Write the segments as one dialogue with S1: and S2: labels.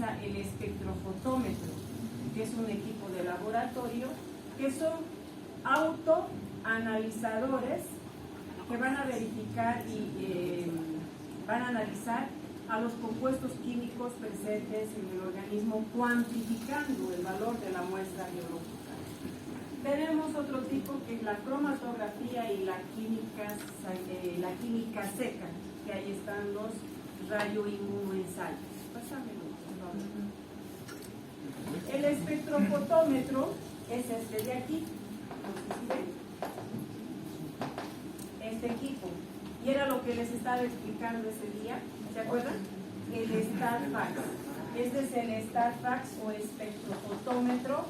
S1: utiliza el espectrofotómetro, que es un equipo de laboratorio, que son autoanalizadores que van a verificar y van a analizar a los compuestos químicos presentes en el organismo, cuantificando el valor de la muestra biológica. Tenemos otro tipo que es la cromatografía y la química seca, que ahí están los radioinmunoensayos. Pásamelo, por favor. El espectrofotómetro es este de aquí, no sé si ven. Este equipo. Y era lo que les estaba explicando ese día, ¿se acuerdan? El StarFax. Este es el StarFax o espectrofotómetro,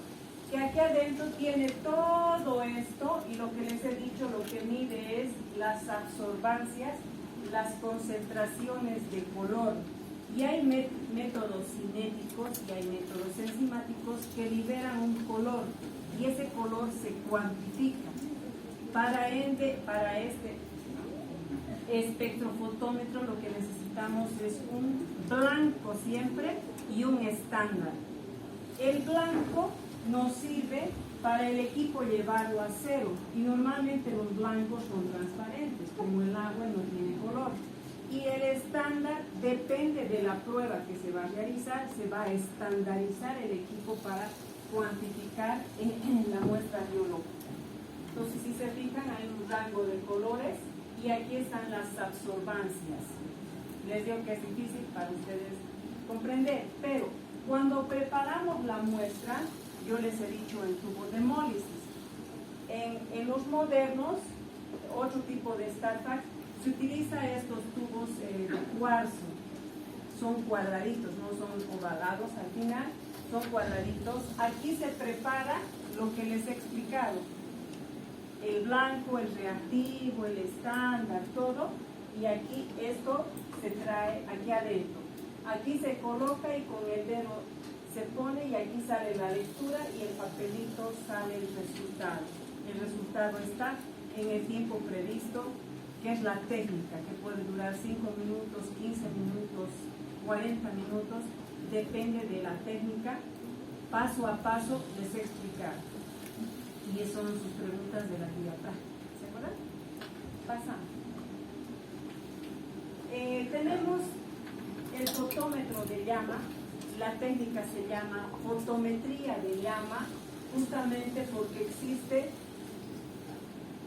S1: que aquí adentro tiene todo esto, y lo que les he dicho, lo que mide es las absorbancias, las concentraciones de color. Y hay métodos cinéticos y hay métodos enzimáticos que liberan un color, y ese color se cuantifica. Para este espectrofotómetro lo que necesitamos es un blanco siempre y un estándar. El blanco nos sirve para el equipo llevarlo a cero, y normalmente los blancos son transparentes, como el agua no tiene color. Y el estándar depende de la prueba que se va a realizar, se va a estandarizar el equipo para cuantificar en la muestra biológica. Entonces, si se fijan, hay un rango de colores y aquí están las absorbancias. Les digo que es difícil para ustedes comprender, pero cuando preparamos la muestra, yo les he dicho en tubo de hemólisis. En los modernos, otro tipo de StarFax, se utiliza estos tubos de cuarzo. Son cuadraditos, no son ovalados al final, son cuadraditos. Aquí se prepara lo que les he explicado. El blanco, el reactivo, el estándar, todo. Y aquí esto se trae aquí adentro. Aquí se coloca y con el dedo se pone y aquí sale la lectura y el papelito sale el resultado. El resultado está en el tiempo previsto, que es la técnica, que puede durar 5 minutos, 15 minutos, 40 minutos, depende de la técnica. Paso a paso les he explicado. Y esas son sus preguntas de la guía práctica. ¿Se acuerdan? Pasamos. Tenemos el fotómetro de llama. La técnica se llama fotometría de llama, justamente porque existe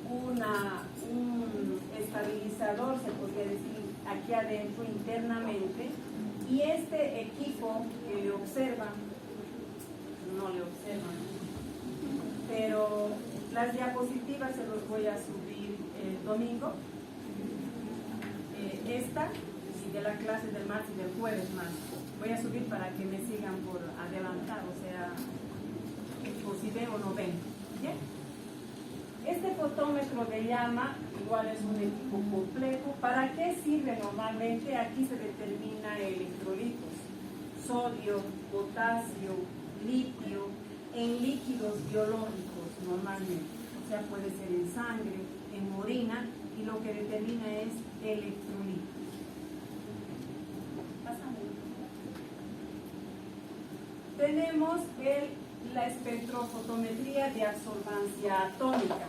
S1: un estabilizador, se podría decir, aquí adentro internamente, y este equipo que le observan, no le observan, pero las diapositivas se los voy a subir el domingo, esta y de la clase del martes y del jueves más. Voy a subir para que me sigan por adelantar, o sea, por si ven o no ven. ¿Bien? Este fotómetro de llama igual es un equipo complejo. ¿Para qué sirve normalmente? Aquí se determina electrolitos, sodio, potasio, litio, en líquidos biológicos normalmente. O sea, puede ser en sangre, en orina, y lo que determina es electrolitos. Tenemos la espectrofotometría de absorbancia atómica.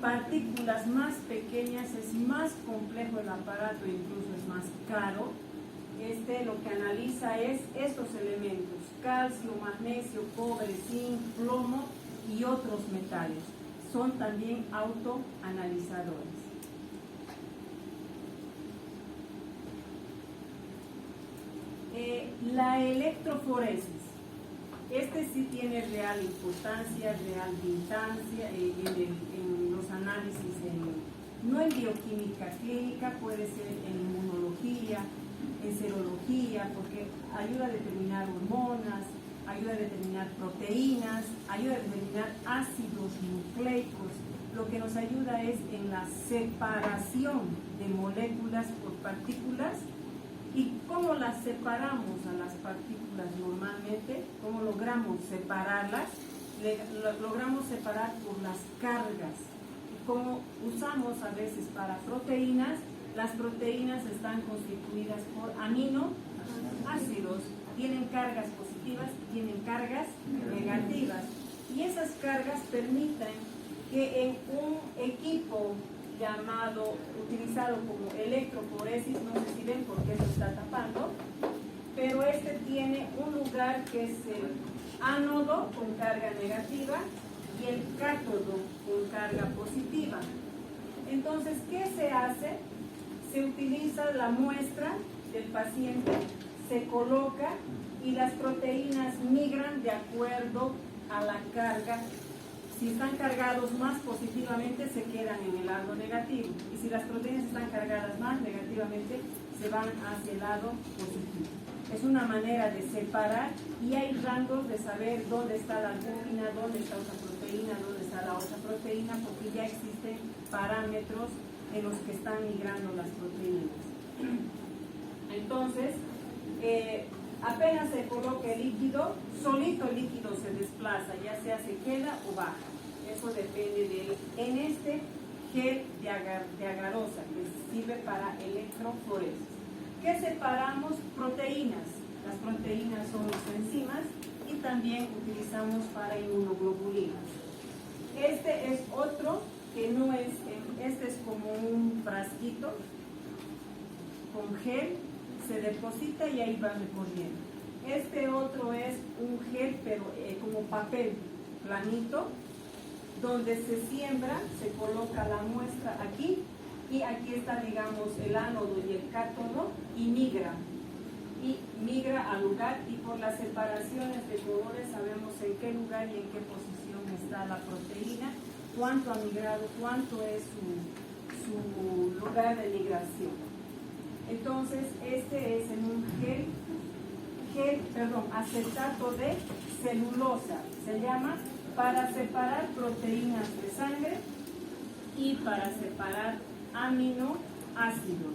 S1: Partículas más pequeñas, es más complejo el aparato, incluso es más caro. Lo que analiza es estos elementos: calcio, magnesio, cobre, zinc, plomo y otros metales. Son también autoanalizadores. La electroforesis. Sí tiene real importancia, real vigilancia en los análisis, no en bioquímica clínica, puede ser en inmunología, en serología, porque ayuda a determinar hormonas, ayuda a determinar proteínas, ayuda a determinar ácidos nucleicos. Lo que nos ayuda es en la separación de moléculas por partículas. ¿Y cómo las separamos a las partículas normalmente? ¿Cómo logramos separarlas? Logramos separar por las cargas. Y como usamos a veces para proteínas, las proteínas están constituidas por ácidos tienen cargas positivas, tienen cargas negativas. Y esas cargas permiten que en un equipo utilizado como electroforesis, no sé si ven porque lo está tapando, pero este tiene un lugar que es el ánodo con carga negativa y el cátodo con carga positiva. Entonces, ¿qué se hace? Se utiliza la muestra del paciente, se coloca y las proteínas migran de acuerdo a la carga. Si están cargados más positivamente, se quedan en el lado negativo. Y si las proteínas están cargadas más negativamente, se van hacia el lado positivo. Es una manera de separar y hay rangos de saber dónde está la albúmina, dónde está otra proteína, dónde está la otra proteína, porque ya existen parámetros en los que están migrando las proteínas. Entonces, apenas se coloca el líquido, solito el líquido se desplaza, ya sea se queda o baja. Eso depende de él. En este gel de agarosa, que sirve para electroforesis. ¿Qué separamos? Proteínas. Las proteínas son las enzimas y también utilizamos para inmunoglobulinas. Este es otro que no es, este es como un frasquito con gel, se deposita y ahí va recorriendo. Este otro es un gel, pero como papel planito, donde se siembra, se coloca la muestra aquí y aquí está, digamos, el ánodo y el cátodo y migra al lugar, y por las separaciones de colores sabemos en qué lugar y en qué posición está la proteína, cuánto ha migrado, cuánto es su lugar de migración. Entonces, este es en un acetato de celulosa, se llama, para separar proteínas de sangre y para separar aminoácidos.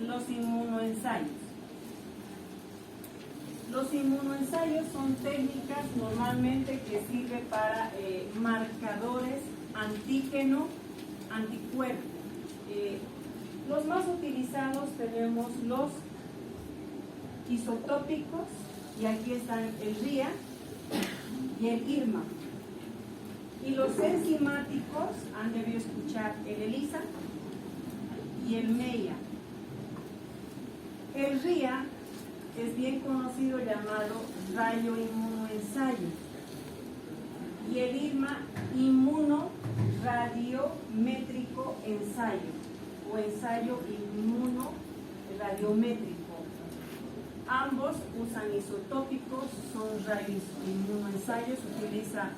S1: Los inmunoensayos. Los inmunoensayos son técnicas normalmente que sirven para marcadores antígeno-anticuerpo. Los más utilizados tenemos los isotópicos, y aquí están el RIA y el IRMA. Y los enzimáticos, han debido escuchar el ELISA y el MEIA. El RIA es bien conocido, llamado radioinmunoensayo, y el IRMA, inmunoradiométrico ensayo o ensayo inmunoradiométrico. Ambos usan isotópicos, son radioinmunoensayos, utiliza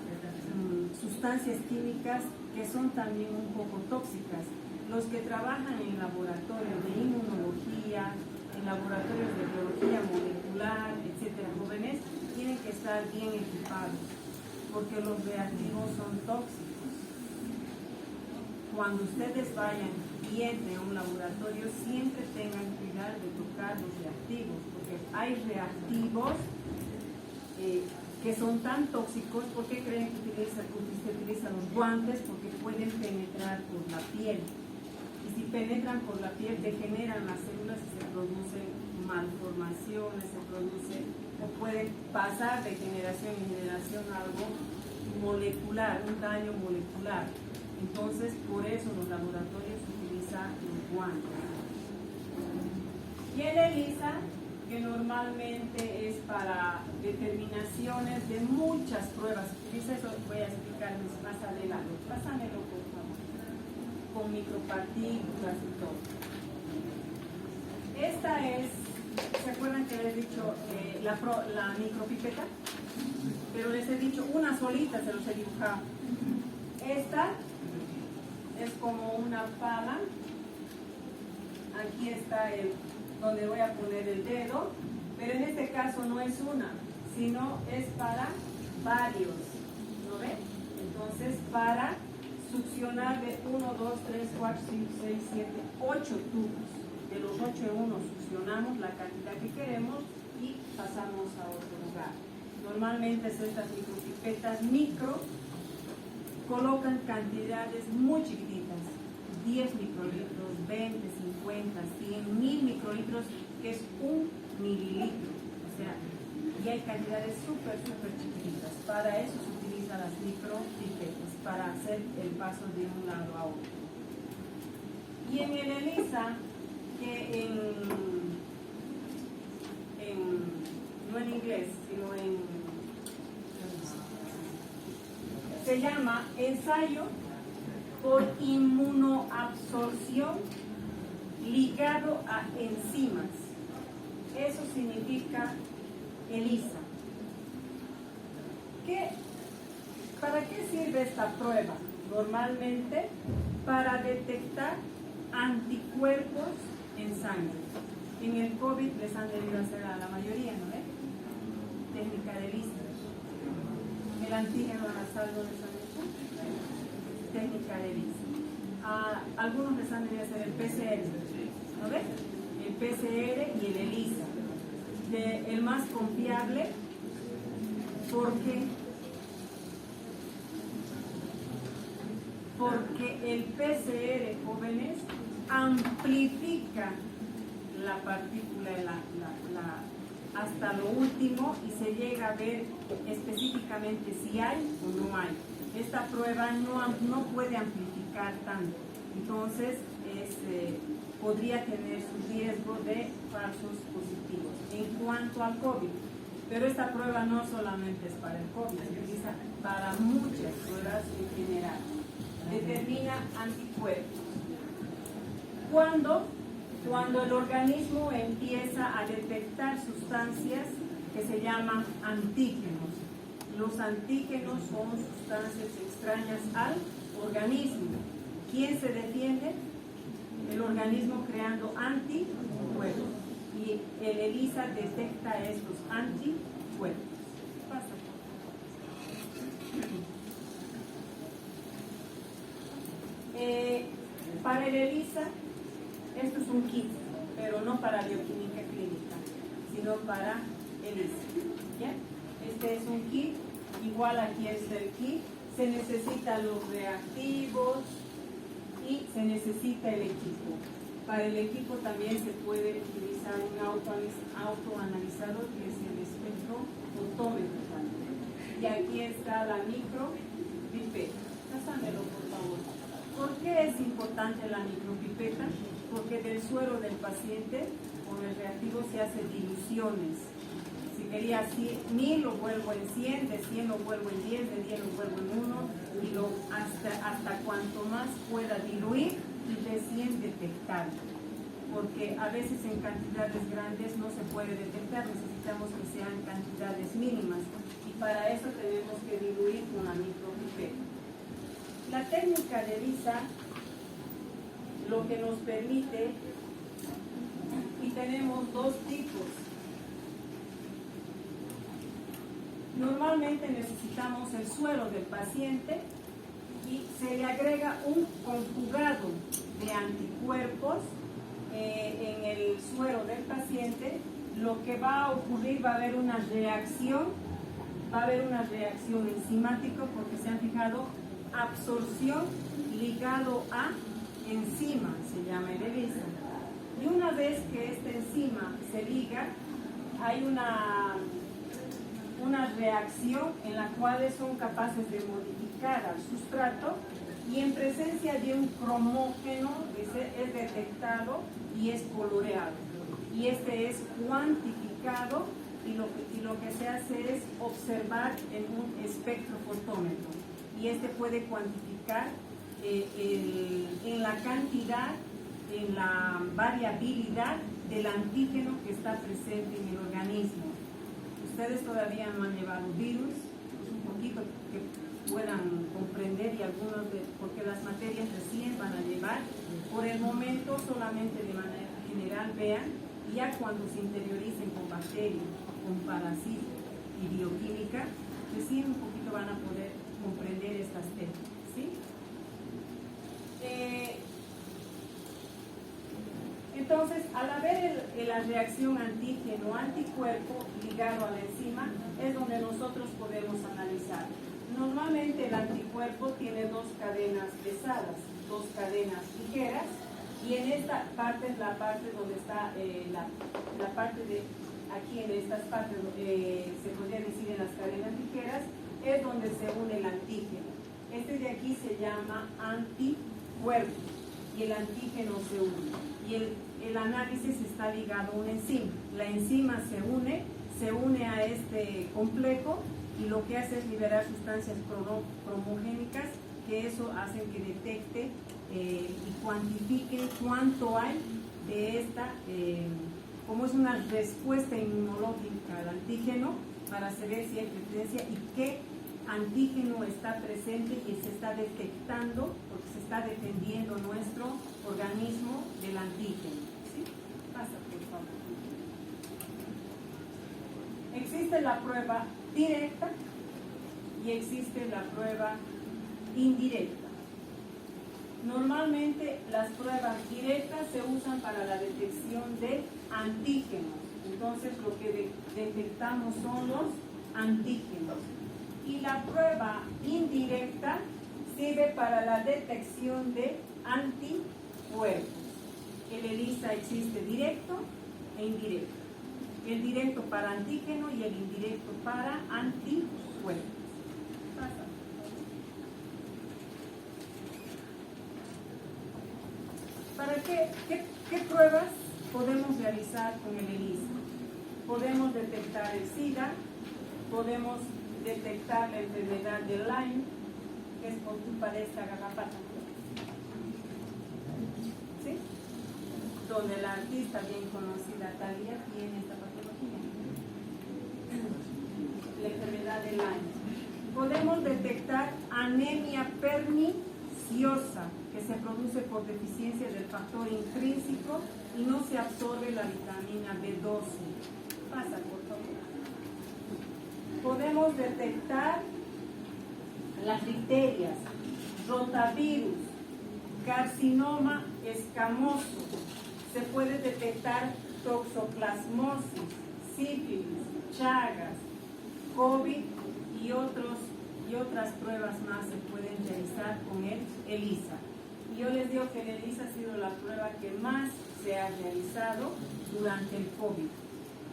S1: sustancias químicas que son también un poco tóxicas. Los que trabajan en laboratorios de inmunología, en laboratorios de biología molecular, etcétera, jóvenes, tienen que estar bien equipados, porque los reactivos son tóxicos. Cuando ustedes vayan y entren a un laboratorio, siempre tengan cuidado de tocar los reactivos, porque hay reactivos que son tan tóxicos. ¿Por qué creen que usted utiliza los guantes? Porque pueden penetrar por la piel. Y si penetran por la piel, degeneran las células y se producen malformaciones, o pueden pasar de generación en generación algo molecular, un daño molecular. Entonces, por eso los laboratorios utilizan los guantes. Y el ELISA, que normalmente es para determinaciones de muchas pruebas. Eso voy a explicarles más adelante. Pásamelo, por favor. Con micropartículas y todo. Esta es, ¿se acuerdan que les he dicho la micropipeta? Pero les he dicho una solita, se los he dibujado. Esta es como una pala. Aquí está donde voy a poner el dedo, pero en este caso no es una, sino es para varios, ¿no ven? Entonces, para succionar de 1, 2, 3, 4, 5, 6, 7, 8 tubos. De los 8 en 1 succionamos la cantidad que queremos y pasamos a otro lugar. Normalmente estas micropipetas micro colocan cantidades muy chiquititas, 10 microlitros, 20, 50, 100, 1000 microlitros, que es 1 mililitro. O sea, y hay cantidades súper chiquititas. Para eso se utilizan las micropipetas, para hacer el paso de un lado a otro. Y en el ELISA, que no en inglés, sino se llama ensayo por inmunoabsorción ligado a enzimas. Eso significa ELISA. ¿Para qué sirve esta prueba? Normalmente para detectar anticuerpos en sangre. En el COVID les han debido hacer a la mayoría, ¿no ve? Técnica de ELISA. El antígeno nasal no les han hecho. Técnica de ELISA. Algunos les han debido hacer el PCR, ¿no ve? El PCR y el ELISA. El más confiable, porque el PCR, jóvenes, amplifica la partícula hasta lo último y se llega a ver específicamente si hay o no hay. Esta prueba no puede amplificar tanto, entonces podría tener su riesgo de falsos positivos en cuanto al COVID. Pero esta prueba no solamente es para el COVID, se utiliza para muchas pruebas en general. Determina anticuerpos. Cuando el organismo empieza a detectar sustancias que se llaman antígenos. Los antígenos son sustancias extrañas al organismo. ¿Quién se defiende? El organismo creando anticuerpos. Y el ELISA detecta estos anticuerpos. Pasa. Para el ELISA, esto es un kit, pero no para bioquímica clínica, sino para ELISA. ¿Ya? Este es un kit, igual aquí está el kit. Se necesitan los reactivos y se necesita el equipo. Para el equipo también se puede utilizar un autoanalizador, que es el espectrofotómetro también. Y aquí está la micropipeta. Pásamelo, por favor. ¿Por qué es importante la micropipeta? Porque del suero del paciente con el reactivo se hacen diluciones. Si quería 1000 lo vuelvo en 100, de 100 lo vuelvo en 10, de 10 lo vuelvo en 1 y hasta cuanto más pueda diluir y recién detectar. Porque a veces en cantidades grandes no se puede detectar, necesitamos que sean cantidades mínimas y para eso tenemos que diluir con la micropipeta. La técnica de ELISA lo que nos permite, y tenemos dos tipos. Normalmente necesitamos el suero del paciente y se le agrega un conjugado de anticuerpos en el suero del paciente. Lo que va a ocurrir, va a haber una reacción enzimática, porque se han fijado, absorción ligado a enzima, se llama el ELISA. Y una vez que esta enzima se liga, hay una reacción en la cual son capaces de modificar al sustrato y en presencia de un cromógeno es detectado y es coloreado. Y este es cuantificado y lo que se hace es observar en un espectrofotómetro. Y este puede cuantificar en la cantidad, en la variabilidad del antígeno que está presente en el organismo. Ustedes todavía no han llevado virus, pues un poquito que puedan comprender y algunos porque las materias recién van a llevar. Por el momento solamente de manera general vean, y ya cuando se interioricen con bacterias, con parásitos y bioquímica, recién un poquito van a poder comprender estas técnicas, ¿sí? Entonces, al haber la reacción antígeno-anticuerpo ligado a la enzima, es donde nosotros podemos analizar. Normalmente el anticuerpo tiene dos cadenas pesadas, dos cadenas ligeras, y en esta parte es la parte donde está la parte de aquí, en estas partes, se podría decir en las cadenas ligeras, es donde se une el antígeno. Este de aquí se llama anticuerpo y el antígeno se une. Y el análisis está ligado a una enzima. La enzima se une a este complejo y lo que hace es liberar sustancias cromogénicas que eso hace que detecte y cuantifique cuánto hay de esta, como es una respuesta inmunológica al antígeno, para saber si hay presencia y qué antígeno está presente y se está detectando, porque se está defendiendo nuestro organismo del antígeno. ¿Sí? Pasa, por favor. Existe la prueba directa y existe la prueba indirecta. Normalmente las pruebas directas se usan para la detección de antígenos. Entonces lo que detectamos son los antígenos. Y la prueba indirecta sirve para la detección de anticuerpos. El ELISA existe directo e indirecto. El directo para antígeno y el indirecto para anticuerpos. Pasa. ¿Para qué pruebas podemos realizar con el ELISA? Podemos detectar el SIDA, podemos detectar la enfermedad de Lyme, que es por culpa de esta garrapata, ¿sí? Donde la artista bien conocida Thalía tiene esta patología, la enfermedad de Lyme. Podemos detectar anemia perniciosa, que se produce por deficiencia del factor intrínseco y no se absorbe la vitamina B12. Pasa, por favor. Podemos detectar las difterias, rotavirus, carcinoma escamoso. Se puede detectar toxoplasmosis, sífilis, chagas, COVID y otras pruebas más se pueden realizar con el ELISA. Y yo les digo que el ELISA ha sido la prueba que más se ha realizado durante el COVID.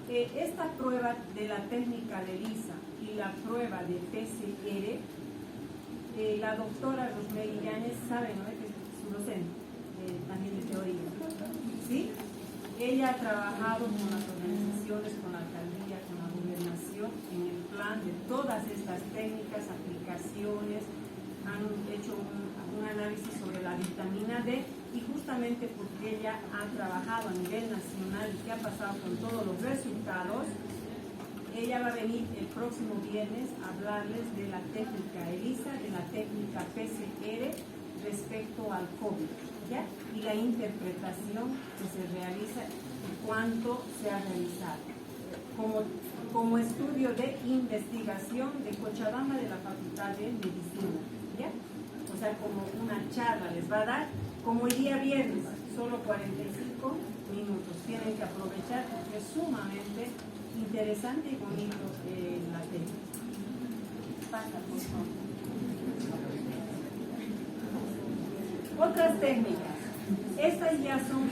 S1: Esta prueba de la técnica de ELISA y la prueba de PCR, la doctora Rosemary Yáñez sabe, ¿no?, que es su docente también de teoría, ¿sí? Ella ha trabajado con las organizaciones, con la alcaldía, con la gobernación en el plan de todas estas técnicas, aplicaciones, han hecho un análisis sobre la vitamina D y justamente porque ella ha trabajado a nivel nacional y que ha pasado con todos los resultados, ella va a venir el próximo viernes a hablarles de la técnica ELISA, de la técnica PCR respecto al COVID, ¿ya? Y la interpretación que se realiza y cuánto se ha realizado. Como estudio de investigación de Cochabamba de la Facultad de Medicina, ¿ya? O sea, como una charla les va a dar, como el día viernes, solo 45 minutos. Tienen que aprovechar porque es sumamente interesante y bonito la técnica. Pasa, por favor. Otras técnicas. Estas ya son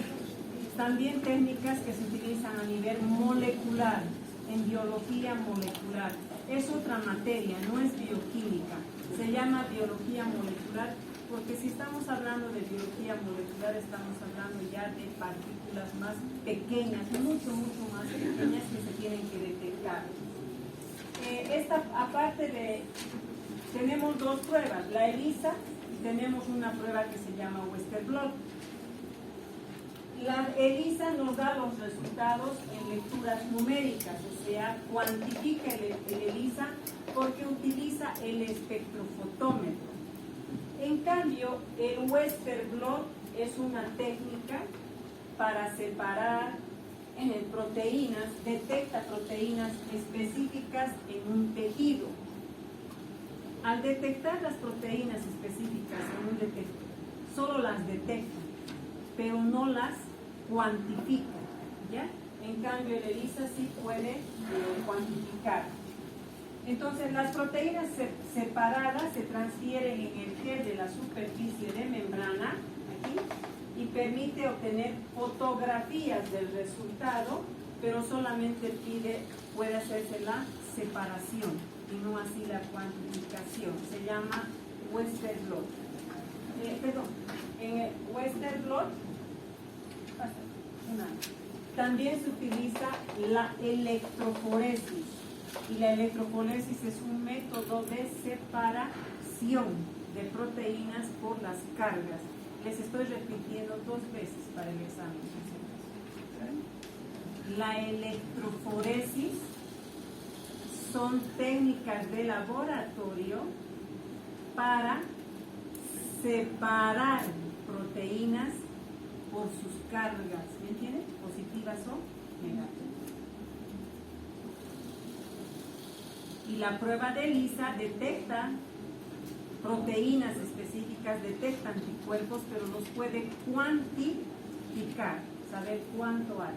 S1: también técnicas que se utilizan a nivel molecular, en biología molecular. Es otra materia, no es bioquímica. Se llama biología molecular porque si estamos hablando de biología molecular estamos hablando ya de partículas más pequeñas, mucho más pequeñas que se tienen que detectar. Tenemos dos pruebas, la ELISA y tenemos una prueba que se llama Western blot. La ELISA nos da los resultados en lecturas numéricas, o sea, cuantifica el ELISA porque utiliza el espectrofotómetro. En cambio, el Western blot es una técnica para separar proteínas, detecta proteínas específicas en un tejido. Al detectar las proteínas específicas en un tejido, solo las detecta, pero no las cuantifica, ¿ya? En cambio, el ELISA sí puede cuantificar. Entonces, las proteínas separadas se transfieren en el gel de la superficie de membrana, aquí, y permite obtener fotografías del resultado, pero solamente puede hacerse la separación y no así la cuantificación. Se llama Western blot. En el Western blot también se utiliza la electroforesis. Y la electroforesis es un método de separación de proteínas por las cargas. Les estoy repitiendo 2 veces para el examen. La electroforesis son técnicas de laboratorio para separar proteínas por sus cargas, ¿me entienden? Positivas o negativas. Y la prueba de ELISA detecta proteínas específicas, detecta anticuerpos, pero los puede cuantificar, saber cuánto hay.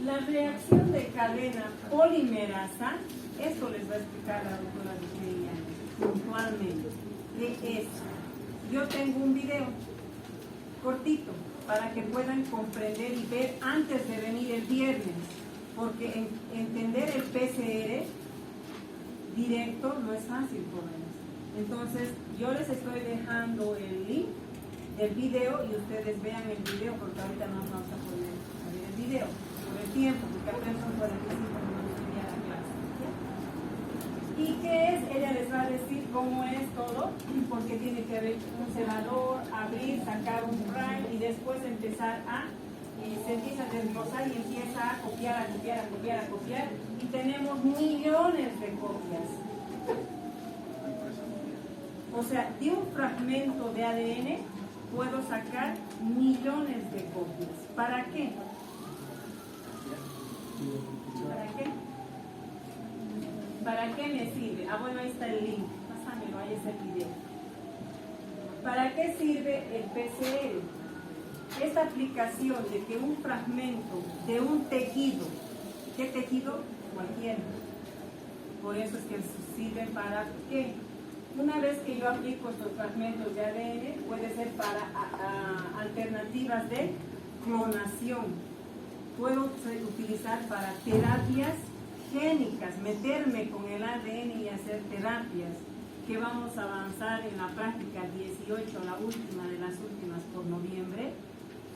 S1: La reacción de cadena polimerasa, esto les va a explicar la doctora Lucía puntualmente. ¿Qué es? Yo tengo un video cortito para que puedan comprender y ver antes de venir el viernes, porque entender el PCR directo no es fácil, jóvenes. Entonces, yo les estoy dejando el link del video y ustedes vean el video, porque ahorita no nos vamos a poder ver el video por el tiempo, porque apenas son 45 minutos y ya la clase. ¿Sí? ¿Y qué es? Ella les va a decir cómo es todo, porque tiene que haber un celador, abrir, sacar un fry y después empezar se empieza a desglosar y empieza a copiar, y tenemos millones de copias. O sea, de un fragmento de ADN puedo sacar millones de copias. ¿Para qué? ¿Para qué? ¿Para qué me sirve? Bueno, ahí está el link. Pásamelo, ahí es el video. ¿Para qué sirve el PCR? Esta aplicación de que un fragmento de un tejido, ¿qué tejido? Cualquiera. Por eso es que sirve para ¿qué? Una vez que yo aplico estos fragmentos de ADN, puede ser para alternativas de clonación. Puedo utilizar para terapias génicas, meterme con el ADN y hacer terapias, que vamos a avanzar en la práctica 18, la última de las últimas por noviembre,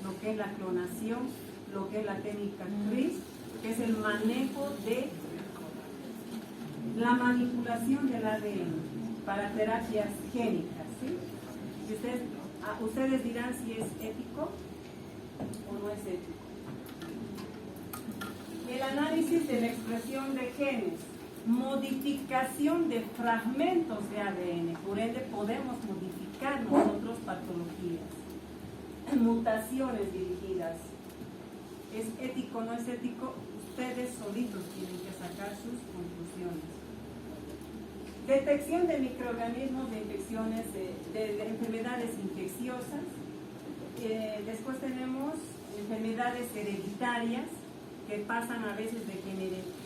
S1: lo que es la clonación, lo que es la técnica CRISPR, que es el manejo de la manipulación del ADN para terapias génicas, ¿sí? Y ustedes dirán si es ético o no es ético. El análisis de la expresión de genes, modificación de fragmentos de ADN, por ende podemos modificar nosotros patologías, mutaciones dirigidas. ¿Es ético o no es ético? Ustedes solitos tienen que sacar sus conclusiones. Detección de microorganismos de infecciones, de enfermedades infecciosas. Después tenemos enfermedades hereditarias que pasan a veces de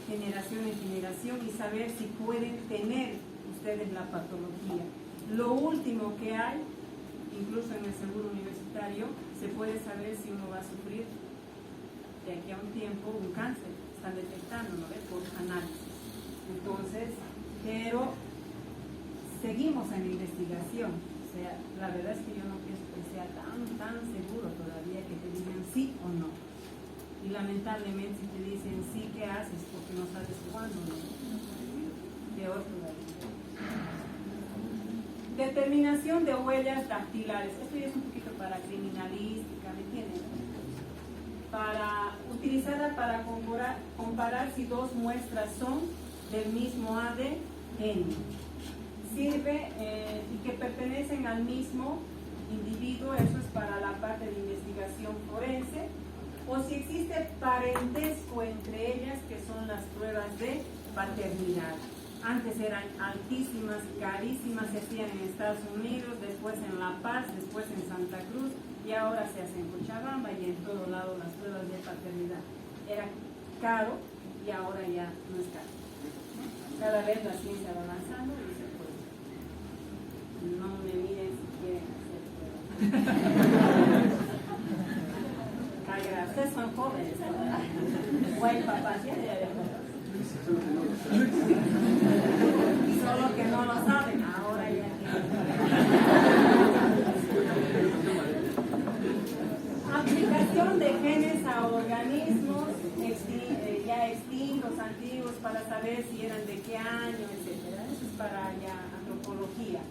S1: generación en generación y saber si pueden tener ustedes la patología. Lo último que hay, incluso en el seguro universitario, se puede saber si uno va a sufrir de aquí a un tiempo un cáncer. Están detectando, ¿no ves? Por análisis. Entonces, pero seguimos en la investigación. O sea, la verdad es que yo no pienso que sea tan seguro todavía que te digan sí o no. Y lamentablemente si te dicen sí, ¿qué haces? Porque no sabes cuándo, ¿no? Peor todavía. Determinación de huellas dactilares. Esto ya es un poquito para criminalística, ¿me entienden? Utilizada para comparar si dos muestras son del mismo ADN. Sirve y que pertenecen al mismo individuo, eso es para la parte de investigación forense, o si existe parentesco entre ellas, que son las pruebas de paternidad. Antes eran altísimas, carísimas, se hacían en Estados Unidos, después en La Paz, después en Santa Cruz, y ahora se hacen en Cochabamba y en todo lado las pruebas de paternidad. era caro y ahora ya no es caro. Cada vez la ciencia va avanzando y se puede. No me miren si quieren hacer pruebas. Ustedes son jóvenes, ¿no? Guay, papás, ya de solo que no lo saben, ahora ya aplicación de genes a organismos ya extintos, antiguos, para saber si eran de qué año, etcétera. Eso es para ya antropología.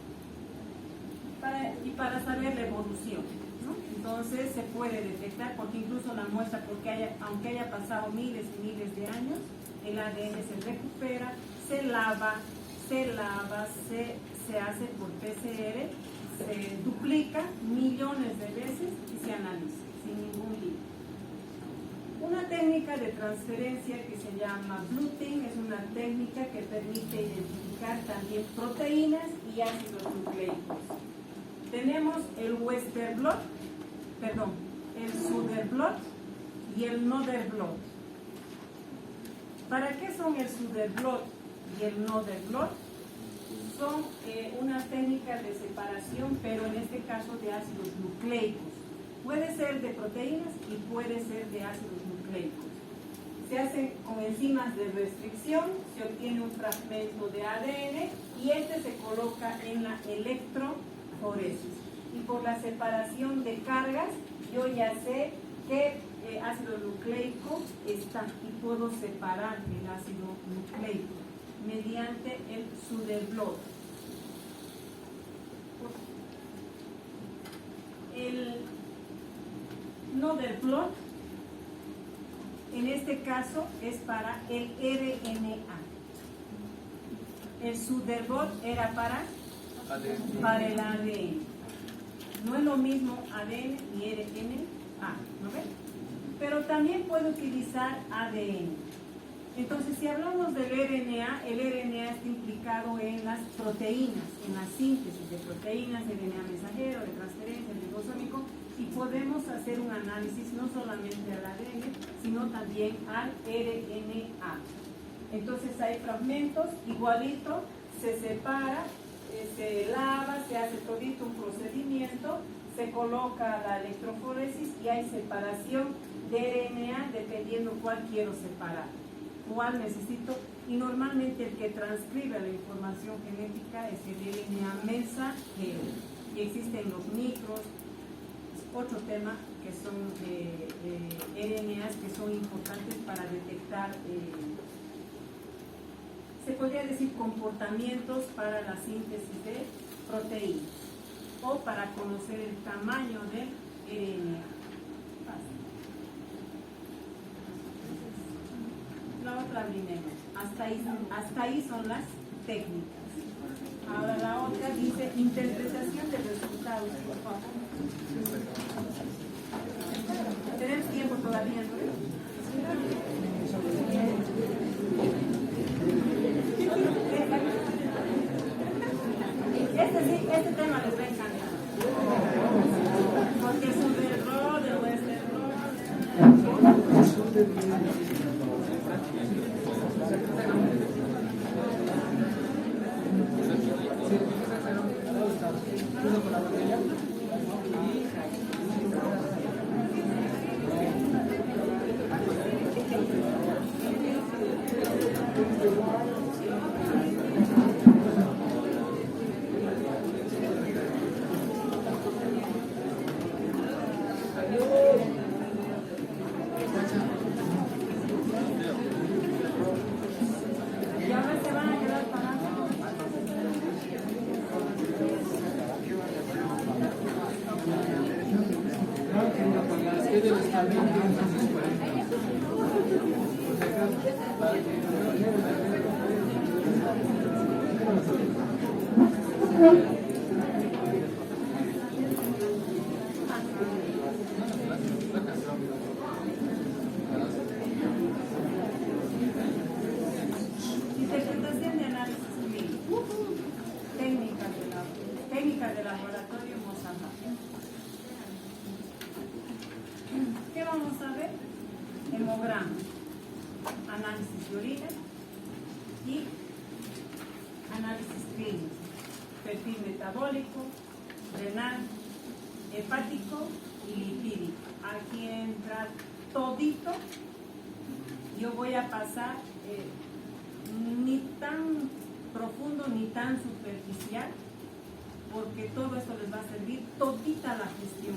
S1: Y para saber la evolución, ¿no? Entonces se puede detectar, porque incluso la muestra, aunque haya pasado miles y miles de años, el ADN se recupera, se lava, se hace por PCR, se duplica millones de veces y se analiza sin ningún lío. Una técnica de transferencia que se llama bluting es una técnica que permite identificar también proteínas y ácidos nucleicos. Tenemos el Western blot, el Southern blot y el Northern blot. ¿Para qué son el Southern blot y el Northern blot? Son unas técnicas de separación, pero en este caso de ácidos nucleicos. Puede ser de proteínas y puede ser de ácidos nucleicos. Se hace con enzimas de restricción, se obtiene un fragmento de ADN y este se coloca en la electroforesis. Y por la separación de cargas, yo ya sé qué ácido nucleico está y puedo separar el ácido nucleico mediante el Southern blot. El Northern blot, en este caso, es para el RNA. El Southern blot era para el ADN. No es lo mismo ADN y RNA, ¿no ven? Pero también puedo utilizar ADN. Entonces, si hablamos del RNA, el RNA está implicado en las proteínas, en la síntesis de proteínas, RNA mensajero, de transferencia, de ribosómico, y podemos hacer un análisis no solamente al ADN, sino también al RNA. Entonces, hay fragmentos, igualito, se separa, se lava, se hace todito un procedimiento, se coloca la electroforesis y hay separación de RNA dependiendo cuál quiero separar, cuál necesito, y normalmente el que transcribe la información genética es el RNA mensajero, y existen los micros, es otro tema que son RNAs que son importantes para detectar, se podría decir, comportamientos para la síntesis de proteínas o para conocer el tamaño del RNA. La otra abrimos. Hasta ahí son las técnicas. Ahora la otra dice interpretación de resultados, por favor. Tenemos tiempo todavía, ¿no? Este tema les va a encantar. Porque es un error de Western Interpretación de análisis clínico. Técnicas de laboratorio Mozambique. ¿Qué vamos a ver? Hemograma. análisis clínico, perfil metabólico, renal, hepático y lipídico. Aquí entra todito. Yo voy a pasar ni tan profundo ni tan superficial, porque todo esto les va a servir todita la gestión,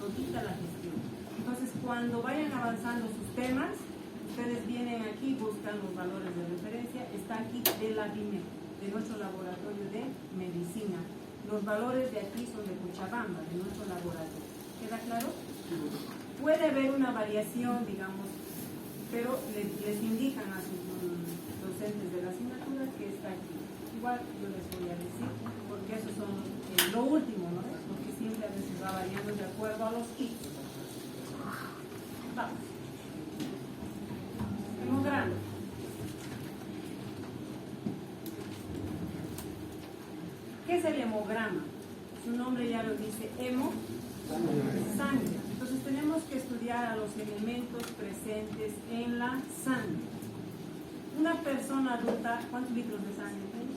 S1: todita la gestión. Entonces, cuando vayan avanzando sus temas, ustedes vienen aquí, buscan los valores de referencia, está aquí de la BIME, de nuestro laboratorio de medicina. Los valores de aquí son de Cochabamba, de nuestro laboratorio. ¿Queda claro? Puede haber una variación, digamos, pero les indican a sus docentes de la asignatura que está aquí. Igual yo les voy a decir, porque eso son lo último, ¿no? Porque siempre a veces va variando de acuerdo a los kits. Vamos. Hemograma. ¿Qué es el hemograma? Su nombre ya lo dice, hemo, sangre. Entonces tenemos que estudiar a los elementos presentes en la sangre. Una persona adulta, ¿cuántos litros de sangre tiene?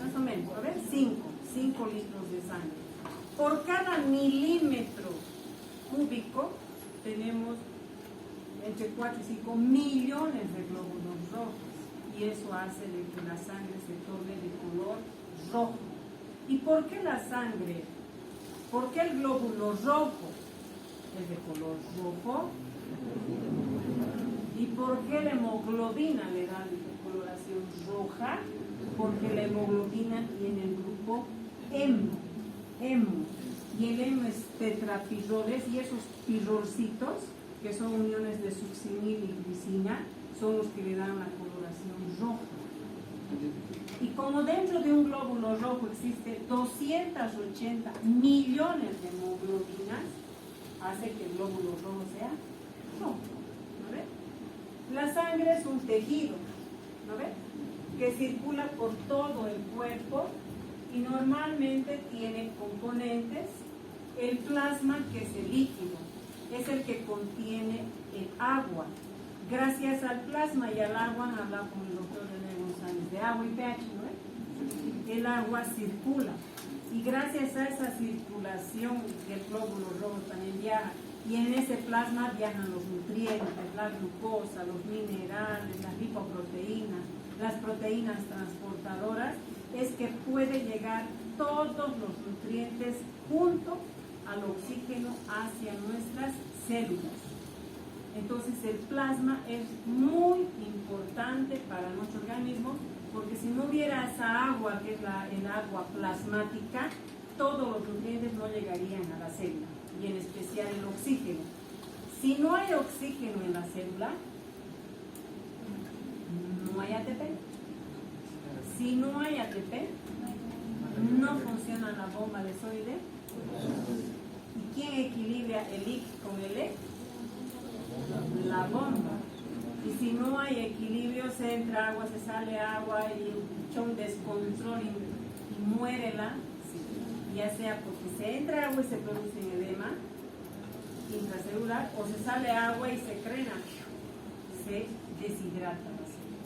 S1: Más o menos, a ver, 5 litros de sangre. Por cada milímetro cúbico tenemos entre 4 y 5 millones de glóbulos rojos, y eso hace de que la sangre se torne de color rojo. ¿Y por qué la sangre? ¿Por qué el glóbulo rojo es de color rojo? ¿Y por qué la hemoglobina le da de coloración roja? Porque la hemoglobina tiene el grupo hemo. Y el hemo es tetrapirroles, y esos pirrolcitos, que son uniones de succinil y glicina, son los que le dan la coloración roja. Y como dentro de un glóbulo rojo existe 280 millones de hemoglobinas, hace que el glóbulo rojo sea rojo. ¿No ve? La sangre es un tejido, ¿no ve?, que circula por todo el cuerpo y normalmente tiene componentes. El plasma, que es el líquido, es el que contiene el agua. Gracias al plasma y al agua, han hablado con el doctor René González de agua y pH, ¿no? El agua circula, y gracias a esa circulación el glóbulo rojo también viaja, y en ese plasma viajan los nutrientes, la glucosa, los minerales, las lipoproteínas, las proteínas transportadoras. Es que puede llegar todos los nutrientes junto al oxígeno hacia nuestras células. Entonces el plasma es muy importante para nuestro organismo, porque si no hubiera esa agua, que es el agua plasmática, todos los nutrientes no llegarían a la célula, y en especial el oxígeno. Si no hay oxígeno en la célula, no hay ATP. Si no hay ATP, no funciona la bomba de Soide. ¿Y quién equilibra el IC con el E? La bomba. Y si no hay equilibrio, se entra agua, se sale agua, y hay un descontrol y muere ya sea porque se entra agua y se produce edema intracelular, o se sale agua y se crena, se deshidrata la célula.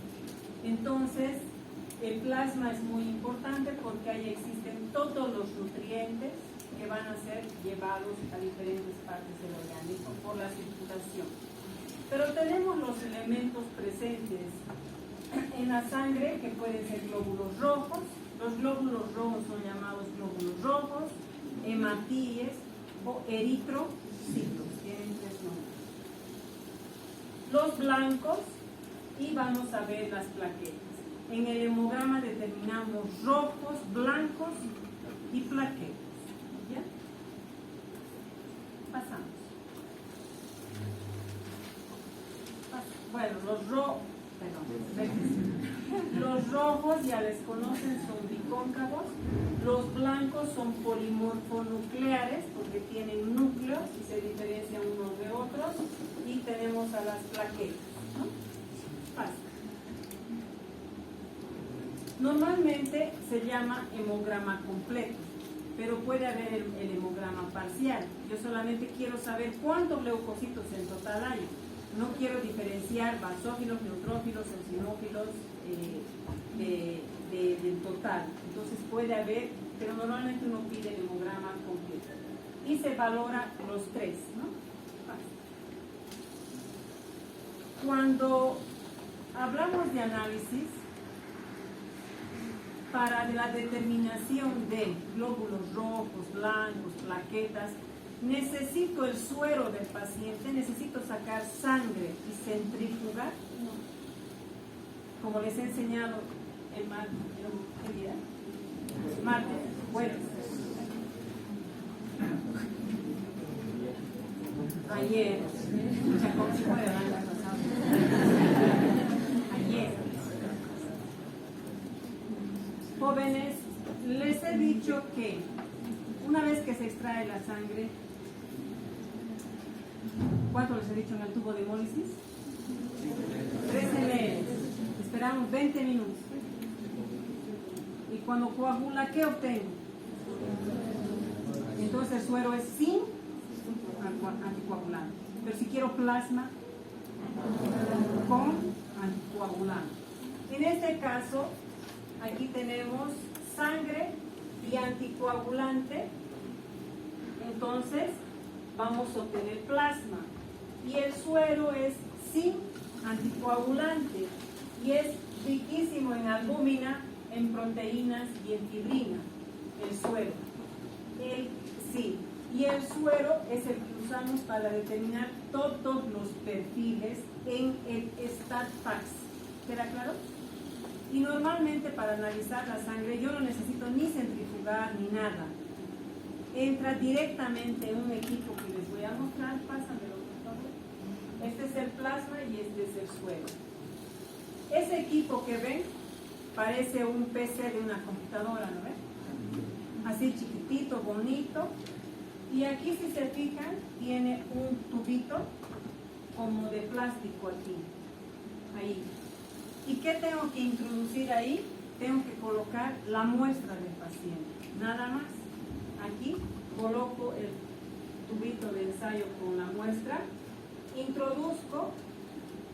S1: Entonces el plasma es muy importante, porque ahí existen todos los nutrientes que van a ser llevados a diferentes partes del organismo por la circulación. Pero tenemos los elementos presentes en la sangre, que pueden ser glóbulos rojos. Los glóbulos rojos son llamados glóbulos rojos, hematíes o eritrocitos. Tienen 3 nombres. Los blancos, y vamos a ver las plaquetas. En el hemograma determinamos rojos, blancos y plaquetas. ¿Ya? Pasamos. Bueno, los rojos ya les conocen, son bicóncavos. Los blancos son polimorfonucleares, porque tienen núcleos y se diferencian unos de otros. Y tenemos a las plaquetas, ¿no? Pasa. Normalmente se llama hemograma completo, pero puede haber el hemograma parcial. Yo solamente quiero saber cuántos leucocitos en total hay. No quiero diferenciar basófilos, neutrófilos, eosinófilos, del total. Entonces puede haber, pero normalmente uno pide el hemograma completo. Y se valora los tres, ¿no? Cuando hablamos de análisis, para la determinación de glóbulos rojos, blancos, plaquetas, necesito el suero del paciente, necesito sacar sangre y centrifugar, como les he enseñado el martes, ¿qué día? Martes, jueves. Ayer, como si fuera el año pasado. Ayer. Jóvenes, les he dicho que una vez que se extrae la sangre, ¿cuánto les he dicho en el tubo de hemólisis? 3 ml. Esperamos 20 minutos. Y cuando coagula, ¿qué obtengo? Entonces el suero es sin anticoagulante. Pero si quiero plasma, con anticoagulante. En este caso, aquí tenemos sangre y anticoagulante. Entonces vamos a obtener plasma. Y el suero es sin anticoagulante. Y es riquísimo en albúmina, en proteínas y en fibrina. El suero. Y el suero es el que usamos para determinar todos los perfiles en el StatFax. ¿Queda claro? Y normalmente para analizar la sangre yo no necesito ni centrifugar ni nada. Entra directamente en un equipo que les voy a mostrar. Pásamelo, por favor. Este es el plasma y este es el suero. Ese equipo que ven parece un PC de una computadora, ¿no ven? Así chiquitito, bonito. Y aquí, si se fijan, tiene un tubito como de plástico aquí. Ahí. ¿Y qué tengo que introducir ahí? Tengo que colocar la muestra del paciente, nada más. Aquí coloco el tubito de ensayo con la muestra, introduzco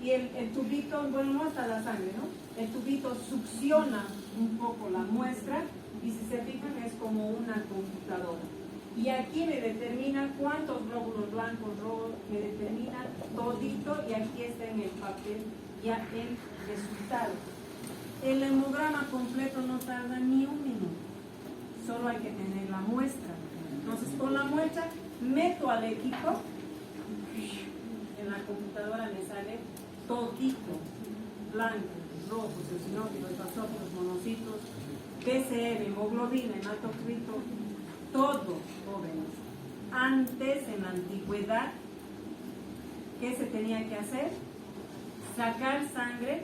S1: y el tubito, bueno, no está la sangre, ¿no? El tubito succiona un poco la muestra y si se fijan es como una computadora. Y aquí me determina cuántos glóbulos blancos, rojos, me determina todito y aquí está en el papel ya el resultado. El hemograma completo no tarda ni un minuto, solo hay que tener la muestra. Entonces con la muestra meto al equipo, en la computadora me sale todito, blancos, rojos, eosinófilos, basófilos, monocitos, PCR, hemoglobina, hematocrito, todo, jóvenes. Antes, en la antigüedad, ¿qué se tenía que hacer? Sacar sangre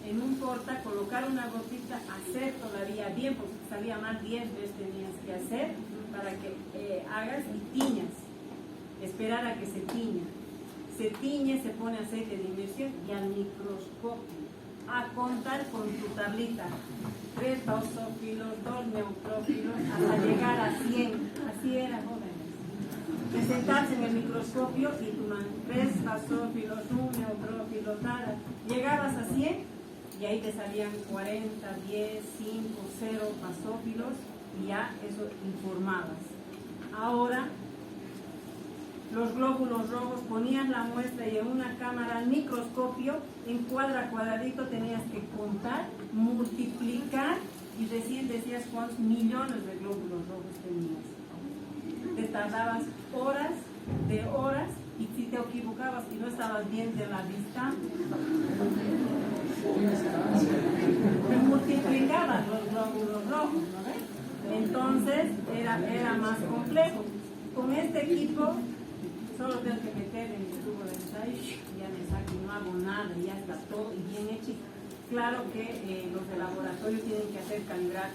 S1: en un porta, colocar una gotita, hacer todavía bien, porque si salía mal 10 veces tenías que hacer para que hagas y tiñas, esperar a que se tiña. Se tiñe, se pone aceite de inmersión y al microscopio, a contar con tu tablita, 3 basófilos, 2 neutrófilos, hasta llegar a 100. Así era, jóvenes. De sentarse en el microscopio y tu 3 basófilos, 1 neutrófilo, nada. Llegabas a 100 y ahí te salían 40, 10, 5, 0 basófilos y ya eso informabas. Ahora los glóbulos rojos ponían la muestra y en una cámara al microscopio, en cuadradito tenías que contar, multiplicar y decías cuántos millones de glóbulos rojos tenías. Te tardabas horas de horas y si te equivocabas y no estabas bien de la vista, te multiplicabas los glóbulos rojos, ¿no ves? Entonces era más complejo. Con este equipo solo tengo que meter en el tubo de ensayo, ya me saco, no hago nada, ya está todo bien hecho. Claro que los de laboratorio tienen que hacer calibrar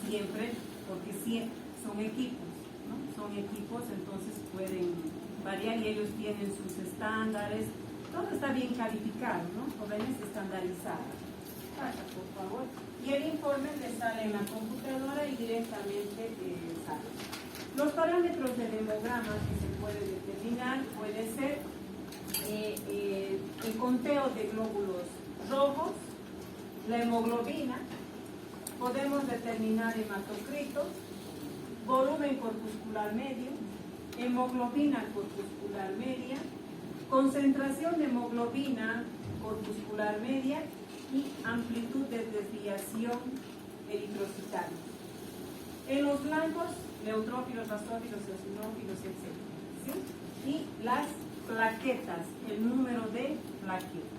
S1: siempre, porque sí, son equipos, ¿no? Son equipos, entonces pueden variar y ellos tienen sus estándares, todo está bien calificado, ¿no? Jóvenes estandarizados. Pasa, por favor. Y el informe le sale en la computadora y directamente sale. Los parámetros del hemograma que se puede determinar puede ser el conteo de glóbulos rojos, La hemoglobina, podemos determinar hematocrito, volumen corpuscular medio, hemoglobina corpuscular media, concentración de hemoglobina corpuscular media y amplitud de desviación eritrocitaria. En los blancos, neutrófilos, basófilos, eosinófilos, etc. ¿Sí? Y las plaquetas, el número de plaquetas.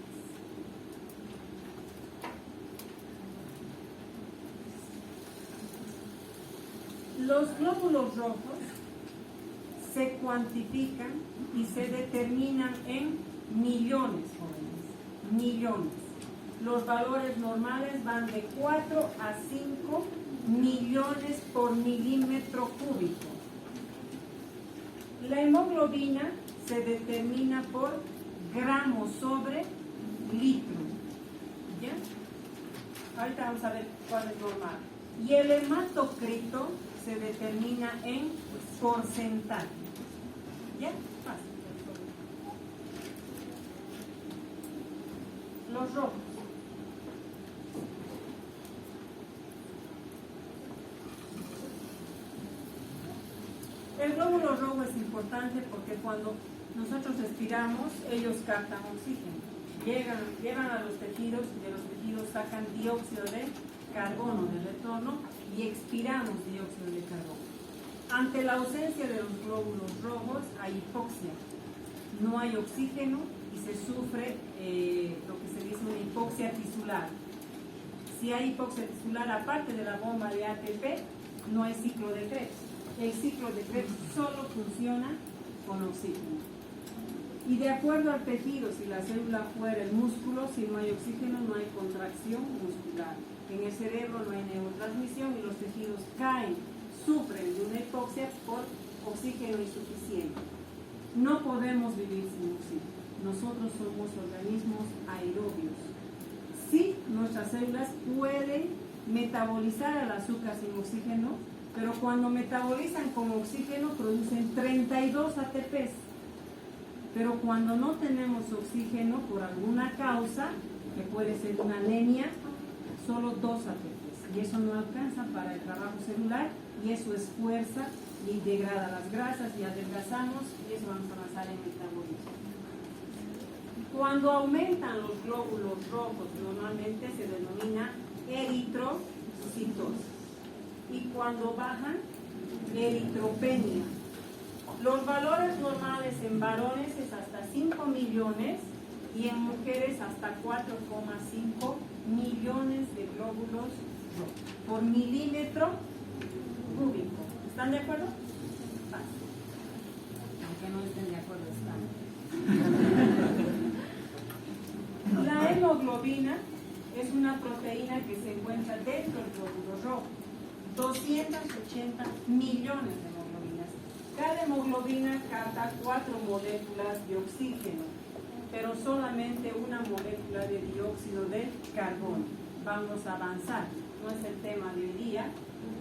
S1: Los glóbulos rojos se cuantifican y se determinan en millones, jóvenes, millones. Los valores normales van de 4 a 5 millones por milímetro cúbico. La hemoglobina se determina por gramos sobre litro. ¿Ya? Ahorita vamos a ver cuál es normal. Y el hematocrito se determina en porcentaje. ¿Ya? Fácil. Los rojos. El glóbulo rojo es importante porque cuando nosotros respiramos, ellos captan oxígeno. Llegan a los tejidos y de los tejidos sacan dióxido de carbono de retorno y expiramos dióxido de carbono. Ante la ausencia de los glóbulos rojos hay hipoxia. No hay oxígeno y se sufre lo que se dice una hipoxia tisular. Si hay hipoxia tisular, aparte de la bomba de ATP, no hay ciclo de Krebs. El ciclo de Krebs solo funciona con oxígeno. Y de acuerdo al tejido, si la célula fuera el músculo, si no hay oxígeno, no hay contracción muscular. En el cerebro no hay neurotransmisión y los tejidos caen, sufren de una hipoxia por oxígeno insuficiente. No podemos vivir sin oxígeno. Nosotros somos organismos aerobios. Sí, nuestras células pueden metabolizar el azúcar sin oxígeno, pero cuando metabolizan con oxígeno producen 32 ATPs. Pero cuando no tenemos oxígeno por alguna causa, que puede ser una anemia, solo 2 ATPs. Y eso no alcanza para el trabajo celular y eso esfuerza y degrada las grasas y adelgazamos y eso vamos a avanzar en el metabolismo. Cuando aumentan los glóbulos rojos, normalmente se denomina eritrocitosis. Y cuando bajan, eritropenia. Los valores normales en varones es hasta 5 millones y en mujeres hasta 4,5 millones de glóbulos rojos por milímetro cúbico. ¿Están de acuerdo? Fácil. Aunque no estén de acuerdo, están. La hemoglobina es una proteína que se encuentra dentro del glóbulo rojo. 280 millones de hemoglobinas. Cada hemoglobina capta 4 moléculas de oxígeno, pero solamente una molécula de dióxido de carbono. Vamos a avanzar, no es el tema de hoy día.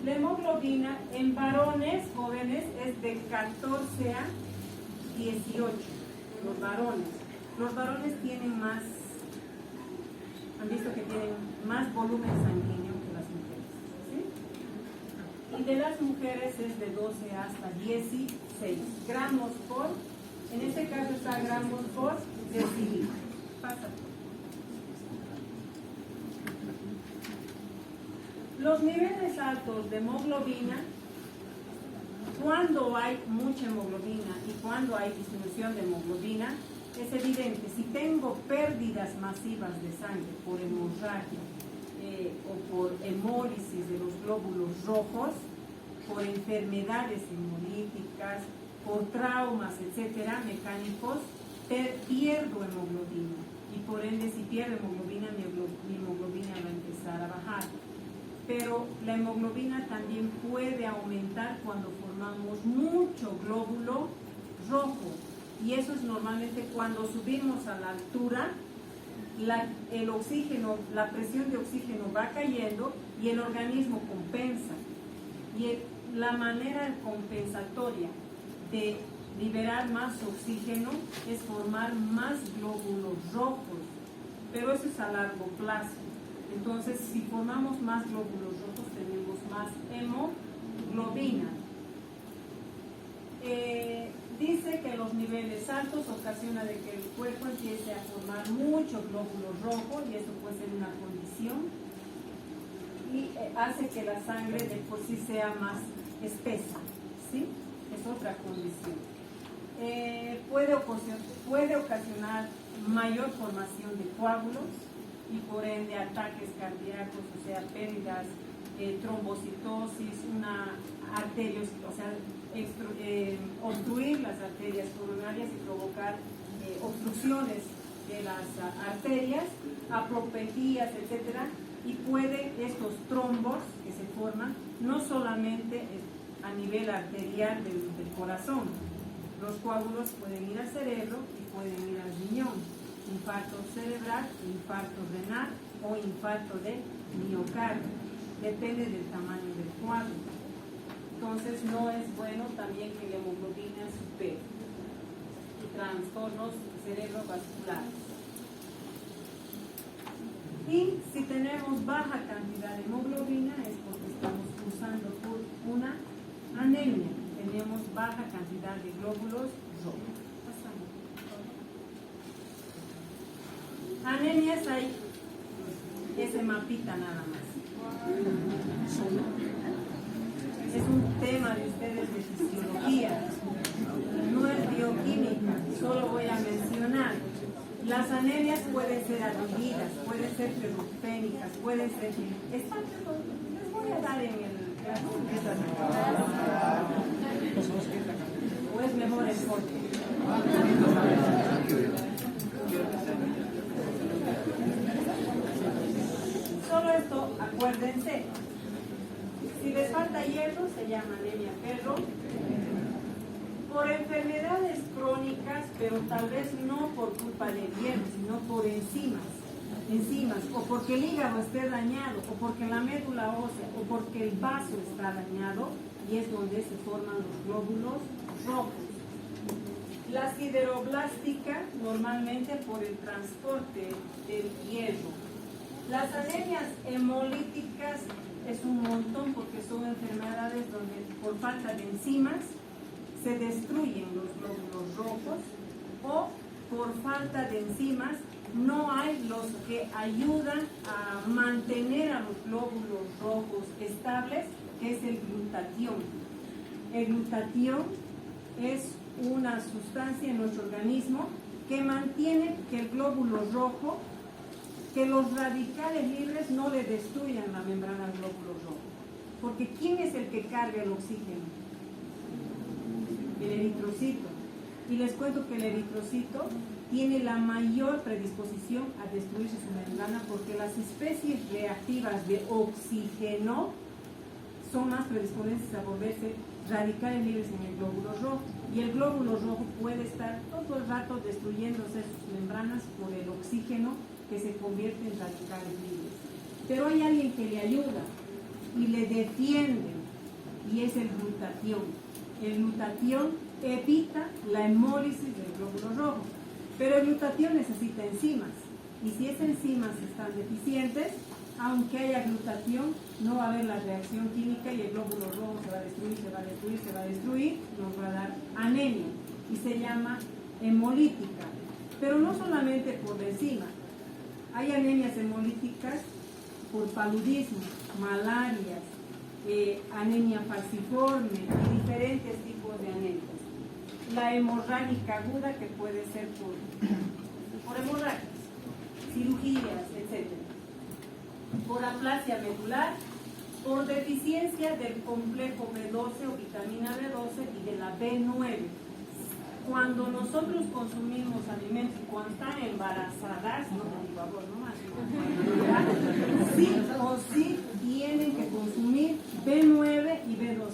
S1: La hemoglobina en varones jóvenes es de 14 a 18, los varones. Los varones tienen más, han visto que tienen más volumen sanguíneo que las mujeres. ¿Sí? Y de las mujeres es de 12 hasta 16 gramos por, en este caso está gramos por decilitro. Pasa. Los niveles altos de hemoglobina, cuando hay mucha hemoglobina y cuando hay disminución de hemoglobina, es evidente. Si tengo pérdidas masivas de sangre por hemorragia o por hemólisis de los glóbulos rojos, por enfermedades hemolíticas, por traumas, etcétera, mecánicos, pierdo hemoglobina. Y por ende, si pierdo hemoglobina, mi hemoglobina va a empezar a bajar. Pero la hemoglobina también puede aumentar cuando formamos mucho glóbulo rojo. Y eso es normalmente cuando subimos a la altura, el oxígeno, la presión de oxígeno va cayendo y el organismo compensa. Y la manera compensatoria de liberar más oxígeno es formar más glóbulos rojos. Pero eso es a largo plazo. Entonces, si formamos más glóbulos rojos, tenemos más hemoglobina. Dice que los niveles altos ocasionan de que el cuerpo empiece a formar muchos glóbulos rojos, y esto puede ser una condición, y hace que la sangre de por sí sea más espesa, ¿sí? Es otra condición. Puede ocasionar mayor formación de coágulos y por ende ataques cardíacos, o sea, pérdidas, trombocitosis, una arteriosis, o sea, obstruir las arterias coronarias y provocar obstrucciones de las arterias, apoplejías, etcétera, y puede estos trombos que se forman no solamente a nivel arterial del corazón, los coágulos pueden ir al cerebro y pueden ir al riñón, infarto cerebral, infarto renal o infarto de miocardio, depende del tamaño del coágulo. Entonces no es bueno también que la hemoglobina supere y trastornos cerebrovasculares. Y si tenemos baja cantidad de hemoglobina es porque estamos cursando por una anemia, tenemos baja cantidad de glóbulos rojos. Anemias hay ese mapita nada más. Es un tema de ustedes de fisiología, no es bioquímica, solo voy a mencionar. Las anemias pueden ser adquiridas, pueden ser ferropénicas, pueden ser... Les voy a dar en el... ¿O es mejor el corte? Solo esto, acuérdense. Si les falta hierro, se llama anemia ferro. Por enfermedades crónicas, pero tal vez no por culpa del hierro, sino por enzimas, o porque el hígado esté dañado, o porque la médula ósea, o porque el vaso está dañado, y es donde se forman los glóbulos rojos. La sideroblástica, normalmente por el transporte del hierro. Las anemias hemolíticas es un montón porque son enfermedades donde por falta de enzimas se destruyen los glóbulos rojos, o por falta de enzimas no hay los que ayudan a mantener a los glóbulos rojos estables, que es el glutatión. El glutatión es una sustancia en nuestro organismo que mantiene que el glóbulo rojo, que los radicales libres no le destruyan la membrana del glóbulo rojo. Porque ¿quién es el que carga el oxígeno? El eritrocito. Y les cuento que el eritrocito tiene la mayor predisposición a destruirse su membrana porque las especies reactivas de oxígeno son más predisponientes a volverse radicales libres en el glóbulo rojo. Y el glóbulo rojo puede estar todo el rato destruyéndose sus membranas por el oxígeno que se convierte en radicales libres. Pero hay alguien que le ayuda y le defiende, y es el glutatión. El glutatión evita la hemólisis del glóbulo rojo, pero el glutatión necesita enzimas, y si esas enzimas están deficientes, aunque haya glutatión, no va a haber la reacción química y el glóbulo rojo se va a destruir, se va a destruir, se va a destruir, nos va a dar anemia, y se llama hemolítica. Pero no solamente por la enzima, hay anemias hemolíticas por paludismo, malarias, anemia falciforme y diferentes tipos de anemias. La hemorrágica aguda, que puede ser por hemorragias, cirugías, etc. Por aplasia medular, por deficiencia del complejo B12 o vitamina B12 y de la B9. Cuando nosotros consumimos alimentos, cuando están embarazadas, no por favor, no más, sí o sí tienen que consumir B9 y B12,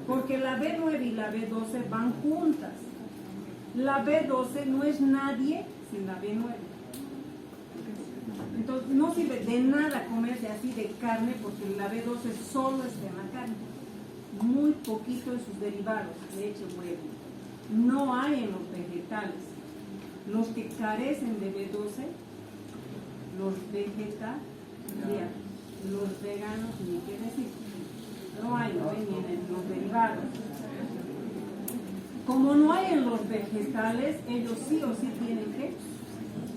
S1: porque la B9 y la B12 van juntas. La B12 no es nadie sin la B9. Entonces no sirve de nada comerse así de carne, porque la B12 solo está en la carne, muy poquito en sus derivados, leche, huevo. No hay en los vegetales. Los que carecen de B12, los vegetales, Ya, los veganos ni qué decir. No hay, ¿no? Ni en los derivados. Como no hay en los vegetales, ellos sí o sí tienen que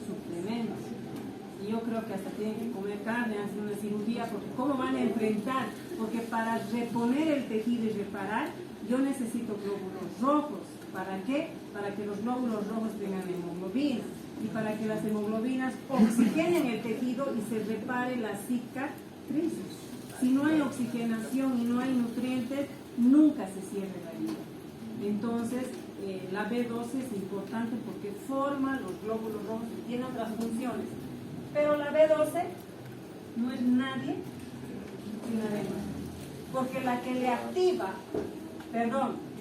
S1: suplementos. Y yo creo que hasta tienen que comer carne, hacer una cirugía, porque ¿cómo van a enfrentar? Porque para reponer el tejido y reparar, yo necesito glóbulos rojos. ¿Para qué? Para que los glóbulos rojos tengan hemoglobina y para que las hemoglobinas oxigenen el tejido y se repare la cicatrices. Si no hay oxigenación y no hay nutrientes, nunca se cierra la herida. Entonces, la B12 es importante porque forma los glóbulos rojos y tiene otras funciones. Pero la B12 no es nadie sin la B9. Porque la que le activa,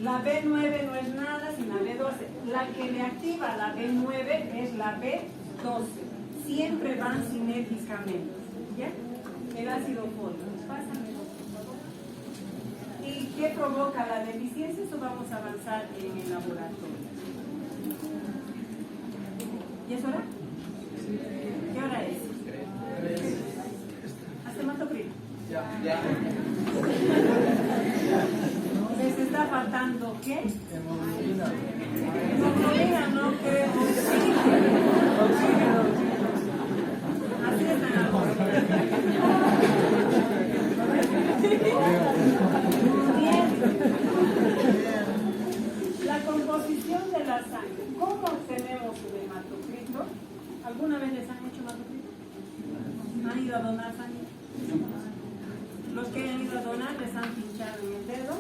S1: la B9 no es nada sin la B12. La que le activa la B9 es la B12. Siempre van sinérgicamente. ¿Ya? El ácido fólico. Pásame, por favor. ¿Y qué provoca la deficiencia? Eso vamos a avanzar en el laboratorio. ¿Ya es hora? ¿Qué hora es? ¿Hace hematocrit? Ya. ¿Les está faltando qué? Hemoglobina. Hemoglobina, no creo. Así están algo. Bien. La composición de la sangre. ¿Cómo obtenemos el hematocrito? ¿Alguna vez les han hecho hematocrito? ¿Han ido a donar sangre? Los que han ido a donar les han pinchado en el dedo,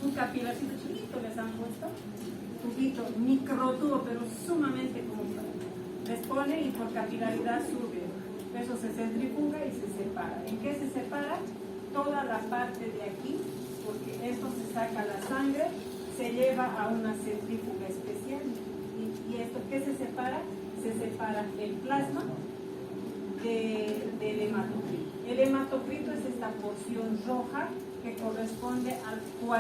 S1: un capilarcito chiquito les han puesto, un poquito microtubo, pero sumamente como les pone y por capilaridad sube. Eso se centrifuga y se separa. ¿En qué se separa? Toda la parte de aquí, porque esto se saca la sangre, se lleva a una centrífuga especial. ¿Y esto qué se separa? Se separa el plasma del hematocrito. El hematocrito es esta porción roja que corresponde al 45%.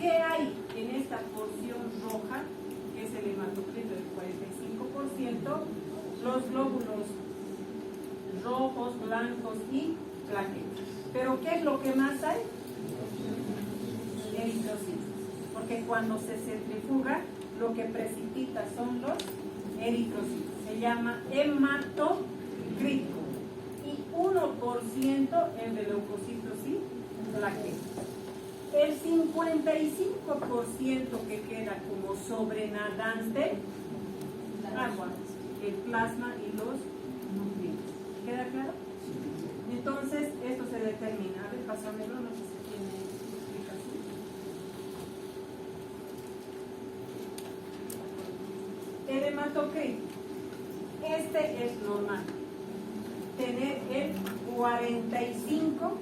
S1: ¿Qué hay en esta porción roja, que es el hematocrito del 45%? Los glóbulos rojos, blancos y plaquetas. ¿Pero qué es lo que más hay? Eritrocitos. Porque cuando se centrifuga, lo que precipita son los eritrocitos. Se llama hematocrito. Y 1% el de leucocitos y plaquetas. El 55% que queda como sobrenadante, agua, el plasma y los nutrientes. ¿Queda claro? Entonces, esto se determina. A ver, pásamelo, no sé si tiene explicación. El hematocrito. Este es normal. Tener el 45,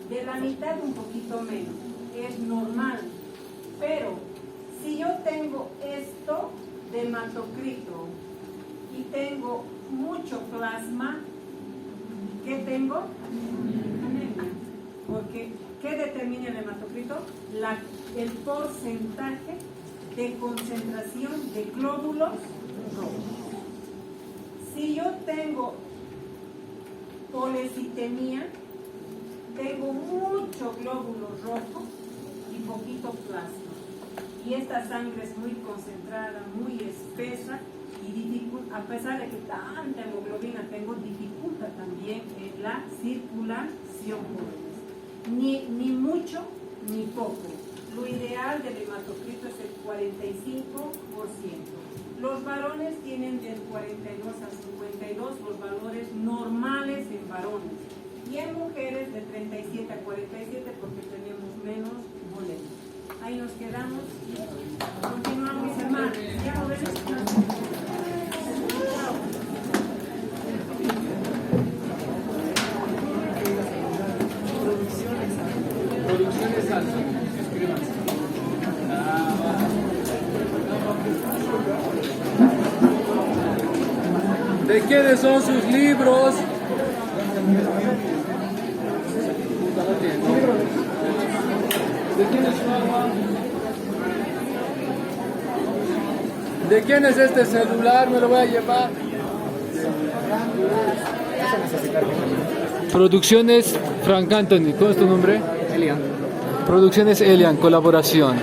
S1: de la mitad un poquito menos. Es normal. Pero, si yo tengo esto de hematocrito y tengo mucho plasma, ¿qué tengo? Anemia. Porque, ¿qué determina el hematocrito? El porcentaje de concentración de glóbulos rojos. Si yo tengo policitemia, tengo mucho glóbulo rojo y poquito plasma. Y esta sangre es muy concentrada, muy espesa y dificulta, a pesar de que tanta hemoglobina tengo, dificulta también la circulación. Ni mucho ni poco. Lo ideal del hematocrito es el 45%. Los varones tienen del 42 a 52 los valores normales en varones. Y en mujeres de 37 a 47 porque tenemos menos boletos. Ahí nos quedamos. Continuamos, hermanos. ¿Ya volvemos?
S2: Producciones altas. ¿De quiénes son sus libros? ¿De quién es su agua? ¿De quién es este celular? Me lo voy a llevar. Producciones Frank Anthony, ¿cómo es tu nombre?
S3: Elian.
S2: Producciones Elian, colaboración.